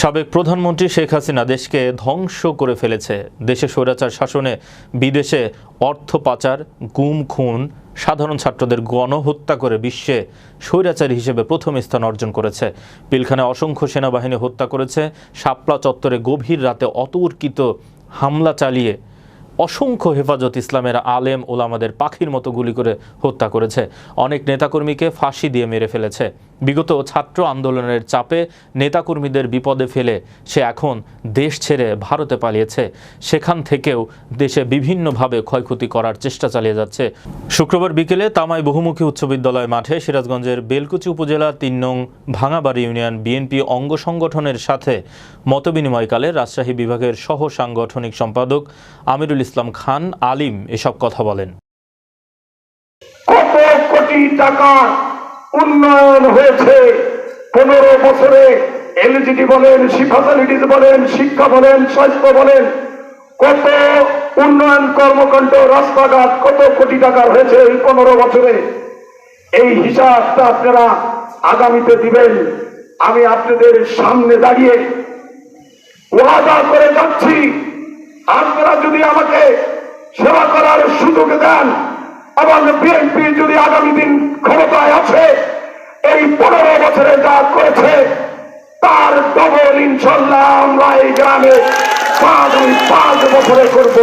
সাবেক প্রধানমন্ত্রী শেখ হাসিনা দেশকে ধ্বংস করে ফেলেছে। দেশে স্বৈরাচার শাসনে বিদেশে অর্থ পাচার, গুম খুন, সাধারণ ছাত্রদের গণহত্যা করে বিশ্বে স্বৈরাচারী হিসেবে প্রথম স্থান অর্জন করেছে। পিলখানায় অসংখ্য সেনাবাহিনী হত্যা করেছে। শাপলা চত্বরে গভীর রাতে অতর্কিত হামলা চালিয়ে অসংখ্য হেফাজত ইসলামের আলেম ওলামাদের পাখির মতো গুলি করে হত্যা করেছে। অনেক নেতাকর্মীকে ফাঁসি দিয়ে মেরে ফেলেছে। বিগত ছাত্র আন্দোলনের চাপে নেতাকর্মীদের বিপদে ফেলে সে এখন দেশ ছেড়ে ভারতে পালিয়েছে। সেখান থেকেও দেশে বিভিন্নভাবে ক্ষয়ক্ষতি করার চেষ্টা চালিয়ে যাচ্ছে। শুক্রবার বিকেলে তামাই বহুমুখী উচ্চ বিদ্যালয় মাঠে সিরাজগঞ্জের বেলকুচি উপজেলা ৩ নং ভাঙাবাড়ি ইউনিয়ন বিএনপি অঙ্গ সংগঠনের সাথে মতবিনিময়কালে রাজশাহী বিভাগের সহ সাংগঠনিক সম্পাদক আমিরুল ইসলাম খান আলিম এসব কথা বলেন। কত কোটি টাকা উন্নয়ন হয়েছে 15 বছরে। এলজিডি বলেন, ফ্যাসিলিটিস বলেন, শিক্ষা বলেন, স্বাস্থ্য বলেন, কত উন্নয়ন কর্মকাণ্ড, রাস্তাঘাট কত কোটি টাকার হয়েছে এই 15 বছরে। এই হিসাবটা আপনারা আগামীতে দিবেন। আমি আপনাদের সামনে দাঁড়িয়ে ওয়াদা করে যাচ্ছি, আপনারা যদি আমাকে সেবা করার সুযোগ দেন এবং বিএনপি যদি আগামী দিন ক্ষমতায় আছে, এই 15 বছরে যা করেছে তার ডবল ইনশাল্লাহ আমরা এই গ্রামে 5 বছরে করব।